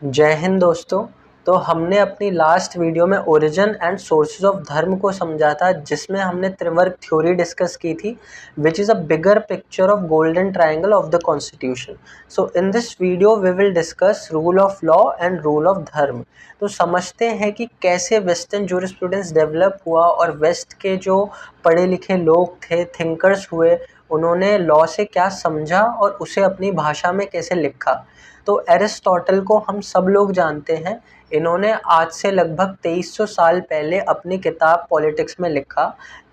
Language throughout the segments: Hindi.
जय हिंद दोस्तों। तो हमने अपनी लास्ट वीडियो में ओरिजिन एंड सोर्सेज ऑफ धर्म को समझा था, जिसमें हमने त्रिवर्ग थ्योरी डिस्कस की थी, which is a bigger picture of golden triangle of the constitution. So in this video we will discuss rule of law and rule of dharma. तो समझते हैं कि कैसे वेस्टर्न जूरिस्प्रूडेंस डेवलप हुआ और वेस्ट के जो पढ़े लिखे लोग थे, थिंकर्स हुए, उन्होंने लॉ से क्या समझा और उसे अपनी भाषा में कैसे लिखा। तो एरिस्टोटल को हम सब लोग जानते हैं। इन्होंने आज से लगभग 2300 साल पहले अपनी किताब पॉलिटिक्स में लिखा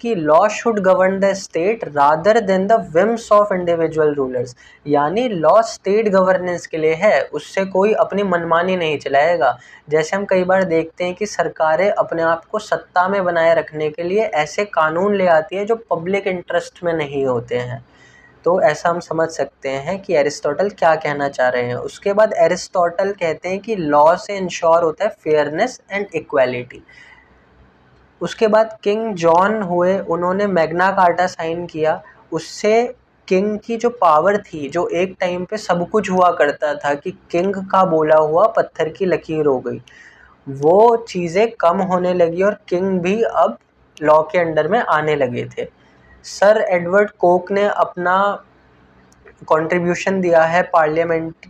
कि law should govern the state rather than the whims of individual rulers. यानी लॉ स्टेट गवर्नेंस के लिए है, उससे कोई अपनी मनमानी नहीं चलाएगा। जैसे हम कई बार देखते हैं कि सरकारें अपने आप को सत्ता में बनाए रखने के लिए ऐसे कानून ले आती है जो पब्लिक इंटरेस्ट में नहीं होते हैं। तो ऐसा हम समझ सकते हैं कि एरिस्टोटल क्या कहना चाह रहे हैं। उसके बाद एरिस्टोटल कहते हैं कि लॉ से इंश्योर होता है फेयरनेस एंड इक्वालिटी। उसके बाद किंग जॉन हुए, उन्होंने मैग्ना कार्टा साइन किया। उससे किंग की जो पावर थी, जो एक टाइम पे सब कुछ हुआ करता था कि किंग का बोला हुआ पत्थर की लकीर हो गई, वो चीज़ें कम होने लगी और किंग भी अब लॉ के अंडर में आने लगे थे। सर एडवर्ड कोक ने अपना कंट्रीब्यूशन दिया है पार्लियामेंट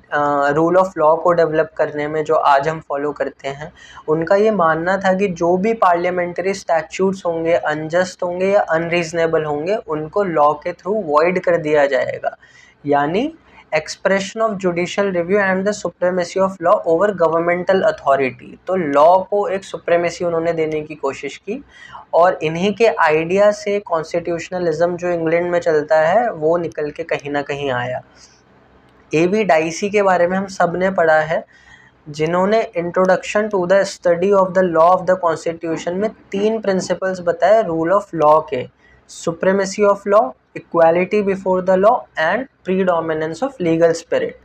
रूल ऑफ लॉ को डेवलप करने में, जो आज हम फॉलो करते हैं। उनका ये मानना था कि जो भी पार्लियामेंट्री स्टैट्यूट्स होंगे, अनजस्ट होंगे या अनरीजनेबल होंगे, उनको लॉ के थ्रू वॉइड कर दिया जाएगा। यानी expression of judicial review and the supremacy of law over governmental authority. तो लॉ को एक सुप्रीमेसी उन्होंने देने की कोशिश की, और इन्हीं के आइडिया से कॉन्स्टिट्यूशनलिज्म जो इंग्लैंड में चलता है वो निकल के कहीं ना कहीं आया। A.V. डाइसी के बारे में हम सब ने पढ़ा है, जिन्होंने introduction to the study of the law of the constitution में 3 प्रिंसिपल्स बताए रूल ऑफ लॉ के: supremacy of law, equality before the law and predominance of legal spirit.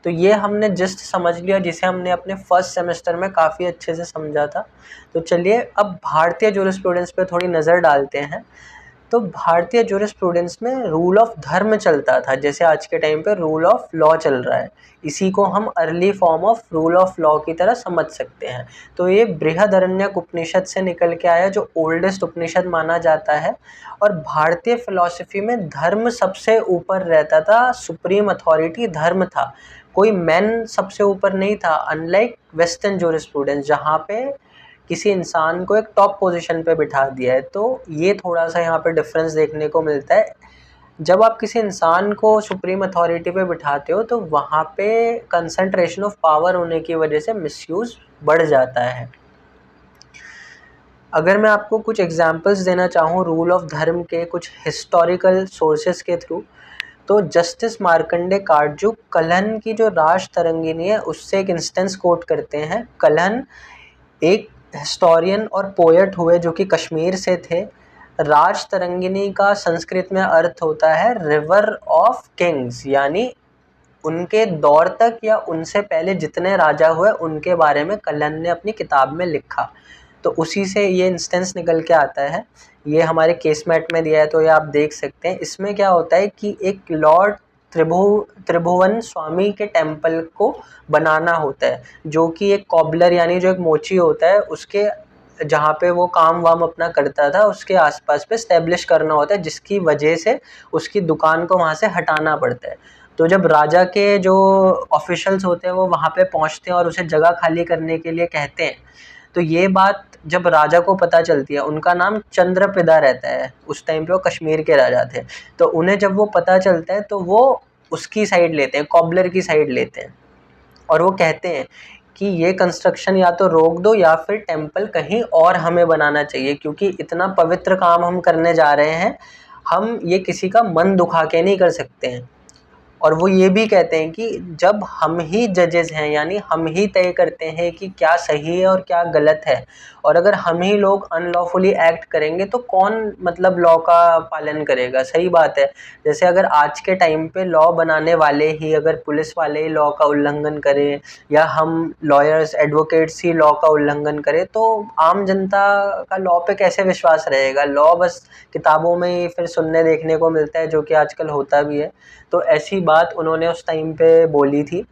तो ये हमने जस्ट समझ लिया, जिसे हमने अपने फर्स्ट सेमेस्टर में काफ़ी अच्छे से समझा था। तो चलिए अब भारतीय जूरिस्प्रूडेंस पे थोड़ी नज़र डालते हैं। तो भारतीय जूरिस्प्रूडेंस में रूल ऑफ धर्म चलता था, जैसे आज के टाइम पे रूल ऑफ लॉ चल रहा है। इसी को हम early form of rule of law की तरह समझ सकते हैं। तो ये बृहदारण्यक उपनिषद से निकल के आया, जो ओल्डेस्ट उपनिषद माना जाता है। और भारतीय फिलॉसफी में धर्म सबसे ऊपर रहता था, सुप्रीम अथॉरिटी धर्म था, कोई मैन सबसे ऊपर नहीं था। अनलाइक वेस्टर्न जूरिस्प्रूडेंस, जहाँ पे किसी इंसान को एक टॉप पोजीशन पे बिठा दिया है। तो ये थोड़ा सा यहाँ पे डिफरेंस देखने को मिलता है। जब आप किसी इंसान को सुप्रीम अथॉरिटी पे बिठाते हो, तो वहाँ पे कंसंट्रेशन ऑफ पावर होने की वजह से मिसयूज बढ़ जाता है। अगर मैं आपको कुछ एग्जांपल्स देना चाहूँ रूल ऑफ धर्म के, कुछ हिस्टोरिकल सोर्सेस के थ्रू, तो जस्टिस मार्कंडे काटजू कलहन की जो राज तरंगिनी है, उससे एक इंस्टेंस कोट करते हैं। कलहन एक हिस्टोरियन और पोएट हुए जो कि कश्मीर से थे। राज तरंगिनी का संस्कृत में अर्थ होता है रिवर ऑफ किंग्स, यानी उनके दौर तक या उनसे पहले जितने राजा हुए उनके बारे में कलहन ने अपनी किताब में लिखा। तो उसी से ये इंस्टेंस निकल के आता है। ये हमारे केसमेट में दिया है, तो ये आप देख सकते हैं। इसमें क्या होता है कि एक लॉर्ड त्रिभुवन स्वामी के टेम्पल को बनाना होता है, जो कि एक कॉबलर यानी जो एक मोची होता है, उसके जहाँ पे वो काम वाम अपना करता था उसके आसपास पे स्टैब्लिश करना होता है, जिसकी वजह से उसकी दुकान को वहाँ से हटाना पड़ता है। तो जब राजा के जो ऑफिशियल्स होते हैं वो वहाँ पे पहुँचते हैं और उसे जगह खाली करने के लिए कहते हैं, तो ये बात जब राजा को पता चलती है, उनका नाम चंद्रपिदा रहता है, उस टाइम पे वो कश्मीर के राजा थे, तो उन्हें जब वो पता चलता है तो वो उसकी साइड लेते हैं, कॉबलर की साइड लेते हैं, और वो कहते हैं कि ये कंस्ट्रक्शन या तो रोक दो या फिर टेम्पल कहीं और हमें बनाना चाहिए, क्योंकि इतना पवित्र काम हम करने जा रहे हैं, हम ये किसी का मन दुखा के नहीं कर सकते हैं। और वो ये भी कहते हैं कि जब हम ही जजेस हैं, यानी हम ही तय करते हैं कि क्या सही है और क्या गलत है, और अगर हम ही लोग अनलॉफुली एक्ट करेंगे तो कौन मतलब लॉ का पालन करेगा। सही बात है। जैसे अगर आज के टाइम पे लॉ बनाने वाले ही, अगर पुलिस वाले ही लॉ का उल्लंघन करें, या हम लॉयर्स एडवोकेट्स ही लॉ का उल्लंघन करें, तो आम जनता का लॉ पे कैसे विश्वास रहेगा। लॉ बस किताबों में ही फिर सुनने देखने को मिलता है, जो कि आजकल होता भी है। तो ऐसी बात उन्होंने उस टाइम पे बोली थी।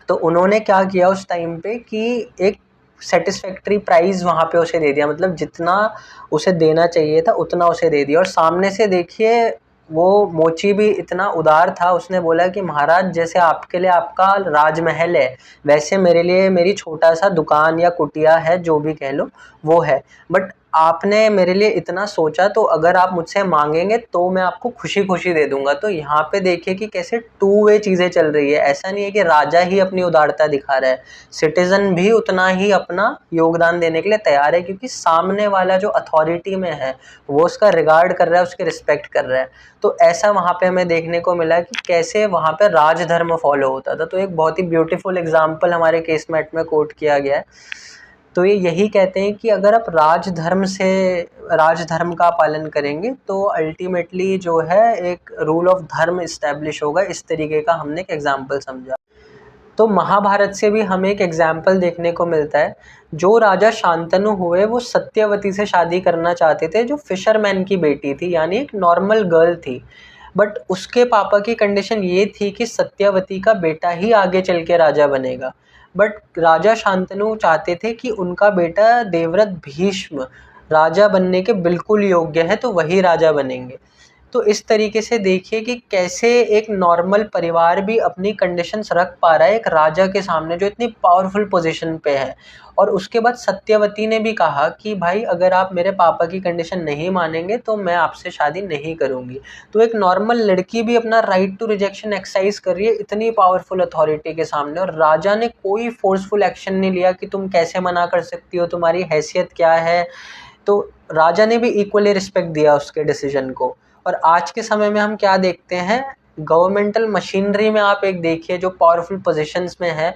तो उन्होंने क्या किया उस टाइम पे कि एक सेटिस्फैक्ट्री प्राइस वहाँ पे उसे दे दिया, मतलब जितना उसे देना चाहिए था उतना उसे दे दिया। और सामने से देखिए वो मोची भी इतना उदार था, उसने बोला कि महाराज जैसे आपके लिए आपका राजमहल है वैसे मेरे लिए मेरी छोटा सा दुकान या कुटिया है, जो भी कह लो वो है, बट आपने मेरे लिए इतना सोचा तो अगर आप मुझसे मांगेंगे तो मैं आपको खुशी खुशी दे दूंगा। तो यहाँ पे देखिए कि कैसे टू वे चीज़ें चल रही है। ऐसा नहीं है कि राजा ही अपनी उदारता दिखा रहा है, सिटीजन भी उतना ही अपना योगदान देने के लिए तैयार है, क्योंकि सामने वाला जो अथॉरिटी में है वो उसका रिगार्ड कर रहा है, उसकी रिस्पेक्ट कर रहा है। तो ऐसा वहाँ पे हमें देखने को मिला कि कैसे वहाँ पे राजधर्म फॉलो होता था। तो एक बहुत ही ब्यूटीफुल एग्जाम्पल हमारे केसमेट में कोट किया गया है। तो ये यही कहते हैं कि अगर आप राजधर्म का पालन करेंगे तो अल्टीमेटली जो है एक रूल ऑफ धर्म इस्टेब्लिश होगा। इस तरीके का हमने एक एग्जाम्पल समझा। तो महाभारत से भी हमें एक एग्जाम्पल देखने को मिलता है। जो राजा शांतनु हुए वो सत्यवती से शादी करना चाहते थे, जो फिशरमैन की बेटी थी, यानी एक नॉर्मल गर्ल थी। बट उसके पापा की कंडीशन ये थी कि सत्यवती का बेटा ही आगे चल के राजा बनेगा। बट राजा शांतनु चाहते थे कि उनका बेटा देवव्रत भीष्म राजा बनने के बिल्कुल योग्य है, तो वही राजा बनेंगे। तो इस तरीके से देखिए कि कैसे एक नॉर्मल परिवार भी अपनी कंडीशंस रख पा रहा है एक राजा के सामने जो इतनी पावरफुल पोजीशन पे है। और उसके बाद सत्यवती ने भी कहा कि भाई अगर आप मेरे पापा की कंडीशन नहीं मानेंगे तो मैं आपसे शादी नहीं करूँगी। तो एक नॉर्मल लड़की भी अपना राइट टू रिजेक्शन एक्सरसाइज कर रही है इतनी पावरफुल अथॉरिटी के सामने, और राजा ने कोई फोर्सफुल एक्शन नहीं लिया कि तुम कैसे मना कर सकती हो, तुम्हारी हैसियत क्या है। तो राजा ने भी इक्वली रिस्पेक्ट दिया उसके डिसीजन को। और आज के समय में हम क्या देखते हैं, गवर्नमेंटल मशीनरी में आप एक देखिए जो पावरफुल पोजीशंस में है,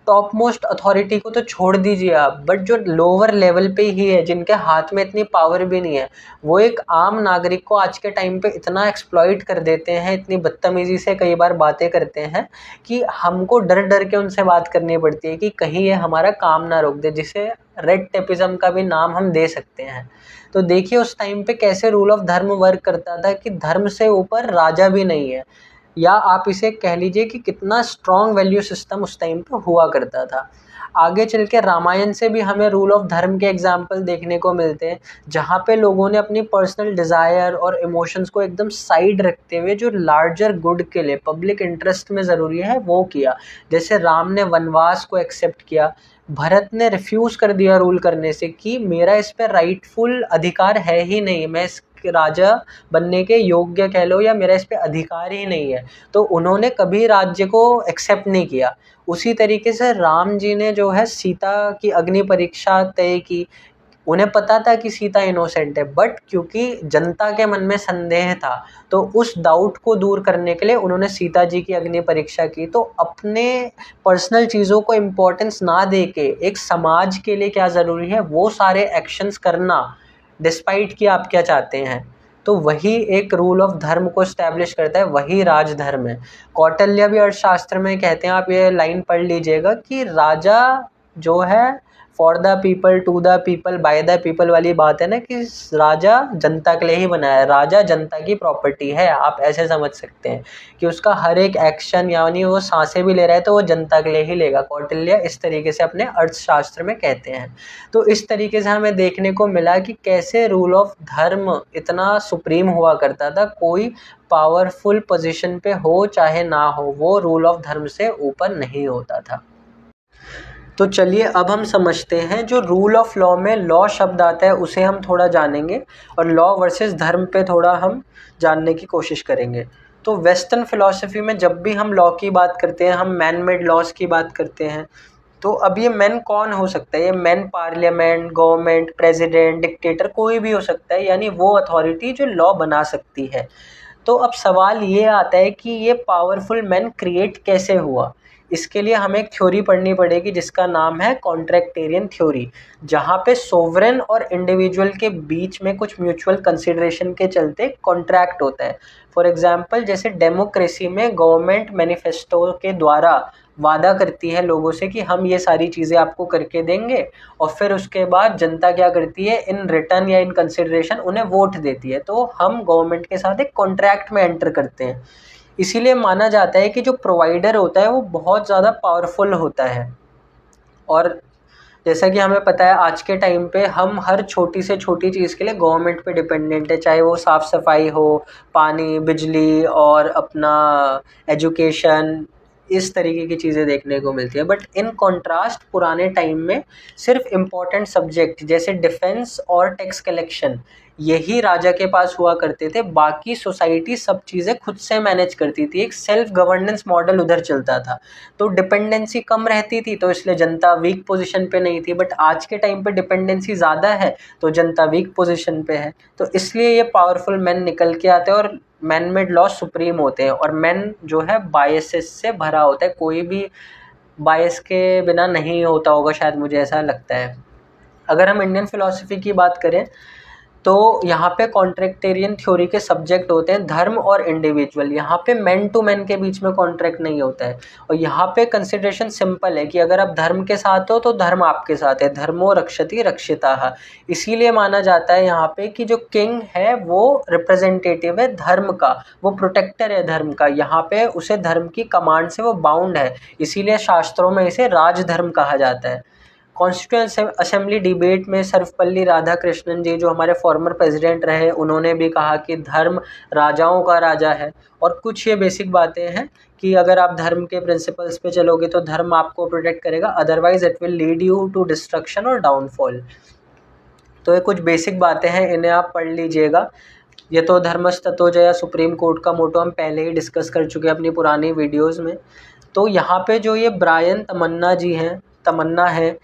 टॉप मोस्ट अथॉरिटी को तो छोड़ दीजिए आप, बट जो लोअर लेवल पे ही है जिनके हाथ में इतनी पावर भी नहीं है, वो एक आम नागरिक को आज के टाइम पे इतना एक्सप्लॉइट कर देते हैं, इतनी बदतमीजी से कई बार बातें करते हैं कि हमको डर डर के उनसे बात करनी पड़ती है कि कहीं ये हमारा काम ना रोक दे, जिसे रेड टेपिज्म का भी नाम हम दे सकते हैं। तो देखिए उस टाइम पे कैसे रूल ऑफ धर्म वर्क करता था कि धर्म से ऊपर राजा भी नहीं है, या आप इसे कह लीजिए कि कितना स्ट्रॉन्ग वैल्यू सिस्टम उस टाइम पे हुआ करता था। आगे चल के रामायण से भी हमें रूल ऑफ धर्म के एग्जाम्पल देखने को मिलते हैं, जहाँ पे लोगों ने अपनी पर्सनल डिज़ायर और इमोशंस को एकदम साइड रखते हुए जो लार्जर गुड के लिए पब्लिक इंटरेस्ट में ज़रूरी है वो किया। जैसे राम ने वनवास को एक्सेप्ट किया, भरत ने रिफ्यूज़ कर दिया रूल करने से कि मेरा इस पर राइटफुल अधिकार है ही नहीं, मैं इस राजा बनने के योग्य कह लो, या मेरा इस पे अधिकार ही नहीं है। तो उन्होंने कभी राज्य को एक्सेप्ट नहीं किया। उसी तरीके से राम जी ने जो है सीता की अग्नि परीक्षा तय की। उन्हें पता था कि सीता इनोसेंट है, बट क्योंकि जनता के मन में संदेह था तो उस डाउट को दूर करने के लिए उन्होंने सीता जी की अग्नि परीक्षा की। तो अपने पर्सनल चीज़ों को इम्पोर्टेंस ना दे के एक समाज के लिए क्या ज़रूरी है वो सारे एक्शंस करना, डिस्पाइट कि आप क्या चाहते हैं। तो वही एक रूल ऑफ धर्म को स्टैब्लिश करता है, वही राजधर्म है। कौटिल्य भी अर्थशास्त्र में कहते हैं, आप ये लाइन पढ़ लीजिएगा कि राजा जो है for the people to the people by the people वाली बात है ना, कि राजा जनता के लिए ही बनाया है, राजा जनता की प्रॉपर्टी है। आप ऐसे समझ सकते हैं कि उसका हर एक एक्शन, यानी वो सांसें भी ले रहा है तो वो जनता के लिए ही लेगा। कौटिल्य इस तरीके से अपने अर्थशास्त्र में कहते हैं। तो इस तरीके से हमें देखने को मिला कि कैसे रूल ऑफ धर्म इतना सुप्रीम हुआ करता था। कोई पावरफुल पोजीशन पे हो चाहे ना हो, वो रूल ऑफ धर्म से ऊपर नहीं होता था। तो चलिए अब हम समझते हैं जो रूल ऑफ लॉ में लॉ शब्द आता है उसे हम थोड़ा जानेंगे, और लॉ वर्सेस धर्म पे थोड़ा हम जानने की कोशिश करेंगे। तो वेस्टर्न फिलॉसफी में जब भी हम लॉ की बात करते हैं, हम मैन मेड लॉज की बात करते हैं। तो अब ये मैन कौन हो सकता है? ये man parliament, government, president, dictator कोई भी हो सकता है, यानी वो अथॉरिटी जो लॉ बना सकती है। तो अब सवाल ये आता है कि ये पावरफुल मैन क्रिएट कैसे हुआ। इसके लिए हमें एक थ्योरी पढ़नी पड़ेगी जिसका नाम है कॉन्ट्रैक्टेरियन थ्योरी, जहाँ पे सोवरेन और इंडिविजुअल के बीच में कुछ म्यूचुअल कंसिडरेशन के चलते कॉन्ट्रैक्ट होता है। फॉर एग्जांपल जैसे डेमोक्रेसी में गवर्नमेंट मैनिफेस्टो के द्वारा वादा करती है लोगों से कि हम ये सारी चीज़ें आपको करके देंगे, और फिर उसके बाद जनता क्या करती है, इन रिटर्न या इन कंसिडरेशन उन्हें वोट देती है। तो हम गवर्नमेंट के साथ एक कॉन्ट्रैक्ट में एंटर करते हैं। इसीलिए माना जाता है कि जो प्रोवाइडर होता है वो बहुत ज़्यादा पावरफुल होता है। और जैसा कि हमें पता है आज के टाइम पे हम हर छोटी से छोटी चीज़ के लिए गवर्नमेंट पे डिपेंडेंट है, चाहे वो साफ़ सफाई हो, पानी, बिजली और अपना एजुकेशन, इस तरीके की चीज़ें देखने को मिलती है। बट इन कॉन्ट्रास्ट पुराने टाइम में सिर्फ इम्पोर्टेंट सब्जेक्ट जैसे डिफेंस और टैक्स कलेक्शन यही राजा के पास हुआ करते थे, बाकी सोसाइटी सब चीज़ें खुद से मैनेज करती थी, एक सेल्फ गवर्नेंस मॉडल उधर चलता था। तो डिपेंडेंसी कम रहती थी, तो इसलिए जनता वीक पोजीशन पे नहीं थी। बट आज के टाइम पे डिपेंडेंसी ज़्यादा है तो जनता वीक पोजीशन पे है, तो इसलिए ये पावरफुल मैन निकल के आते हैं और मैन मेड लॉ सुप्रीम होते हैं। और मैन जो है बायसेस से भरा होता है, कोई भी बायस के बिना नहीं होता होगा शायद, मुझे ऐसा लगता है। अगर हम इंडियन फिलॉसफी की बात करें तो यहाँ पे कॉन्ट्रैक्टेरियन थ्योरी के सब्जेक्ट होते हैं धर्म और इंडिविजुअल। यहाँ पे मैन टू मैन के बीच में कॉन्ट्रैक्ट नहीं होता है। और यहाँ पे कंसिडरेशन सिंपल है कि अगर आप धर्म के साथ हो तो धर्म आपके साथ है, धर्मो रक्षति रक्षिताः। इसीलिए माना जाता है यहाँ पे कि जो किंग है वो रिप्रेजेंटेटिव है धर्म का, वो प्रोटेक्टर है धर्म का। यहाँ पे उसे धर्म की कमांड से वो बाउंड है, इसीलिए शास्त्रों में इसे राजधर्म कहा जाता है। कॉन्स्टिट्यूएंट असेंबली डिबेट में सर्वपल्ली राधाकृष्णन जी, जो हमारे फॉर्मर प्रेसिडेंट रहे, उन्होंने भी कहा कि धर्म राजाओं का राजा है। और कुछ ये बेसिक बातें हैं कि अगर आप धर्म के प्रिंसिपल्स पे चलोगे तो धर्म आपको प्रोटेक्ट करेगा, otherwise it will lead you to destruction और डाउनफॉल। तो ये कुछ बेसिक बातें हैं, इन्हें आप पढ़ लीजिएगा। ये तो धर्मस्ततो जया सुप्रीम कोर्ट का मोटो हम पहले ही डिस्कस कर चुके हैं अपनी पुरानी वीडियोज़ में। तो यहाँ पे जो ये ब्रायन तमन्ना है,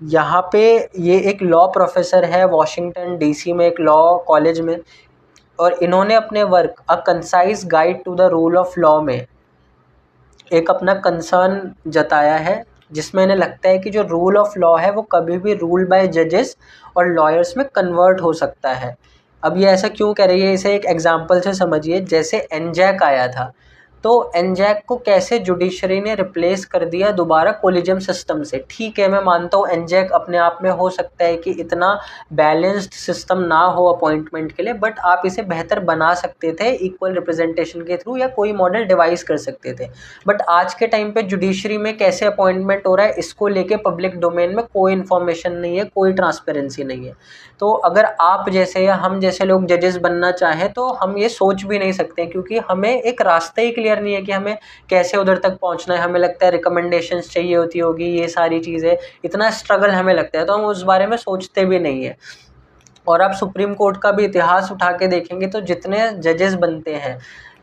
यहाँ पे ये एक लॉ प्रोफेसर है वॉशिंगटन डीसी में एक लॉ कॉलेज में, और इन्होंने अपने work a concise guide to the rule of law में एक अपना कंसर्न जताया है, जिसमें इन्हें लगता है कि जो रूल ऑफ लॉ है वो कभी भी रूल बाय जजेस और लॉयर्स में कन्वर्ट हो सकता है। अब ये ऐसा क्यों कह रही है, इसे एक एग्जांपल से समझिए। जैसे एनजैक आया था, तो एनजैक को कैसे जुडिशरी ने रिप्लेस कर दिया दोबारा कोलिजियम सिस्टम से। ठीक है, मैं मानता हूँ एनजैक अपने आप में हो सकता है कि इतना बैलेंस्ड सिस्टम ना हो अपॉइंटमेंट के लिए, बट आप इसे बेहतर बना सकते थे इक्वल रिप्रेजेंटेशन के थ्रू, या कोई मॉडल डिवाइस कर सकते थे। बट आज के टाइम पे जुडिशरी में कैसे अपॉइंटमेंट हो रहा है, इसको लेके पब्लिक डोमेन में कोई इन्फॉर्मेशन नहीं है, कोई ट्रांसपेरेंसी नहीं है। तो अगर आप जैसे या हम जैसे लोग जजेस बनना चाहें तो हम ये सोच भी नहीं सकते, क्योंकि हमें एक रास्ता ही क्लियर नहीं है कि हमें कैसे उधर तक पहुंचना है। हमें लगता है रिकमेंडेशंस चाहिए होती होगी, ये सारी चीज़ें, इतना स्ट्रगल हमें लगता है, तो हम उस बारे में सोचते भी नहीं है। और आप सुप्रीम कोर्ट का भी इतिहास उठा के देखेंगे तो जितने जजेस बनते हैं,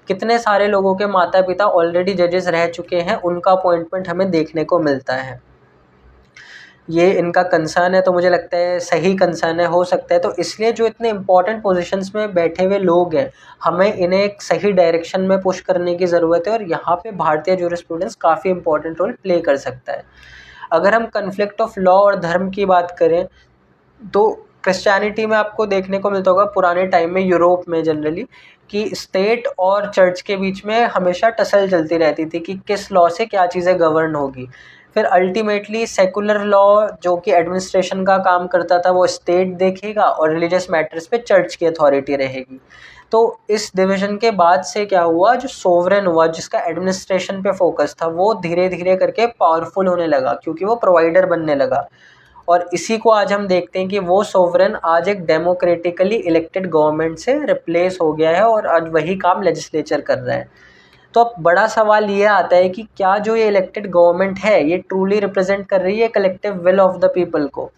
कितने सारे लोगों के माता पिता ऑलरेडी जजेस रह चुके हैं, उनका अपॉइंटमेंट हमें देखने को मिलता है। ये इनका कंसर्न है, तो मुझे लगता है सही कंसर्न है, हो सकता है। तो इसलिए जो इतने इंपॉर्टेंट पोजीशंस में बैठे हुए लोग हैं, हमें इन्हें एक सही डायरेक्शन में पुश करने की ज़रूरत है, और यहाँ पे भारतीय जूरिस्प्रूडेंस काफ़ी इंपॉर्टेंट रोल प्ले कर सकता है। अगर हम कन्फ्लिक्ट ऑफ लॉ और धर्म की बात करें तो क्रिश्चियनिटी में आपको देखने को मिलता होगा पुराने टाइम में, यूरोप में जनरली, कि स्टेट और चर्च के बीच में हमेशा टसल चलती रहती थी कि किस लॉ से क्या चीज़ें गवर्न होगी। फिर अल्टीमेटली सेकुलर लॉ जो कि एडमिनिस्ट्रेशन का काम करता था वो स्टेट देखेगा, और रिलीजियस मैटर्स पे चर्च की अथॉरिटी रहेगी। तो इस डिवीज़न के बाद से क्या हुआ, जो सोवरेन हुआ जिसका एडमिनिस्ट्रेशन पे फोकस था, वो धीरे धीरे करके पावरफुल होने लगा, क्योंकि वो प्रोवाइडर बनने लगा। और इसी को आज हम देखते हैं कि वो सोवरेन आज एक डेमोक्रेटिकली इलेक्टेड गवर्नमेंट से रिप्लेस हो गया है, और आज वही काम लेजिस्लेचर कर रहा है। तो अब बड़ा सवाल ये आता है कि क्या जो ये इलेक्टेड गवर्नमेंट है ये ट्रूली रिप्रेजेंट कर रही है collective will of the people को।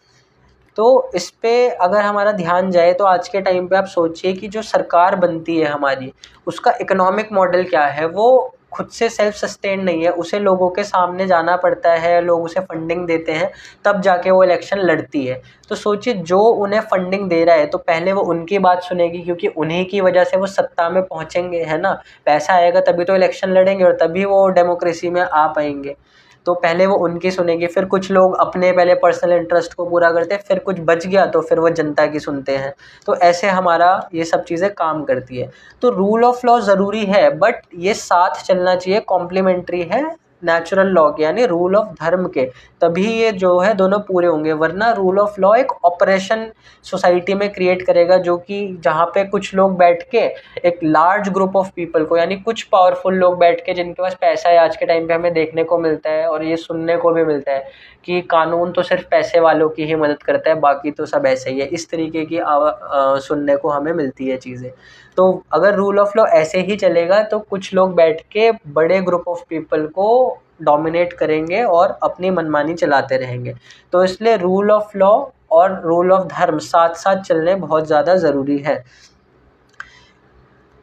तो इस पे अगर हमारा ध्यान जाए तो आज के टाइम पे आप सोचिए कि जो सरकार बनती है हमारी, उसका इकोनॉमिक मॉडल क्या है, वो खुद से सेल्फ सस्टेन नहीं है, उसे लोगों के सामने जाना पड़ता है, लोग उसे फंडिंग देते हैं, तब जाके वो इलेक्शन लड़ती है। तो सोचिए, जो उन्हें फंडिंग दे रहा है तो पहले वो उनकी बात सुनेगी, क्योंकि उन्हीं की वजह से वो सत्ता में पहुंचेंगे, है ना। पैसा आएगा तभी तो इलेक्शन लड़ेंगे और तभी वो डेमोक्रेसी में आ पाएंगे। तो पहले वो उनकी सुनेगी, फिर कुछ लोग अपने पहले पर्सनल इंटरेस्ट को पूरा करते हैं, फिर कुछ बच गया तो फिर वो जनता की सुनते हैं। तो ऐसे हमारा ये सब चीज़ें काम करती है। तो रूल ऑफ लॉ ज़रूरी है, बट ये साथ चलना चाहिए, कॉम्प्लीमेंट्री है नेचुरल लॉ के यानी रूल ऑफ धर्म के, तभी ये जो है दोनों पूरे होंगे। वरना रूल ऑफ लॉ एक ऑपरेशन सोसाइटी में क्रिएट करेगा, जो कि जहाँ पे कुछ लोग बैठ के एक लार्ज ग्रुप ऑफ पीपल को, यानी कुछ पावरफुल लोग बैठ के जिनके पास पैसा है, आज के टाइम पे हमें देखने को मिलता है और ये सुनने को भी मिलता है कि कानून तो सिर्फ पैसे वालों की ही मदद करता है, बाकी तो सब ऐसे ही है, इस तरीके की सुनने को हमें मिलती है चीज़ें। तो अगर रूल ऑफ लॉ ऐसे ही चलेगा तो कुछ लोग बैठ के बड़े ग्रुप ऑफ पीपल को डोमिनेट करेंगे और अपनी मनमानी चलाते रहेंगे। तो इसलिए रूल ऑफ लॉ और रूल ऑफ धर्म साथ साथ चलने बहुत ज़्यादा ज़रूरी है।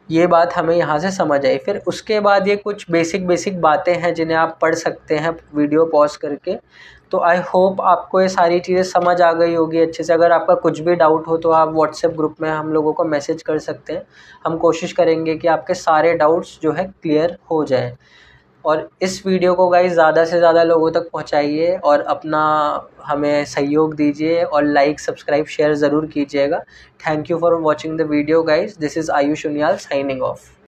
ये बात हमें यहाँ से समझ आई। फिर उसके बाद ये कुछ बेसिक बातें हैं जिन्हें आप पढ़ सकते हैं वीडियो पॉज करके। तो आई होप आपको ये सारी चीज़ें समझ आ गई होगी अच्छे से। अगर आपका कुछ भी डाउट हो तो आप व्हाट्सएप ग्रुप में हम लोगों को मैसेज कर सकते हैं। हम कोशिश करेंगे कि आपके सारे डाउट्स जो है क्लियर हो जाएं। और इस वीडियो को गाइस ज़्यादा से ज़्यादा लोगों तक पहुंचाइए और अपना हमें सहयोग दीजिए और लाइक सब्सक्राइब शेयर ज़रूर कीजिएगा। Thank you for watching the video guys. This is Ayush Uniyal signing off.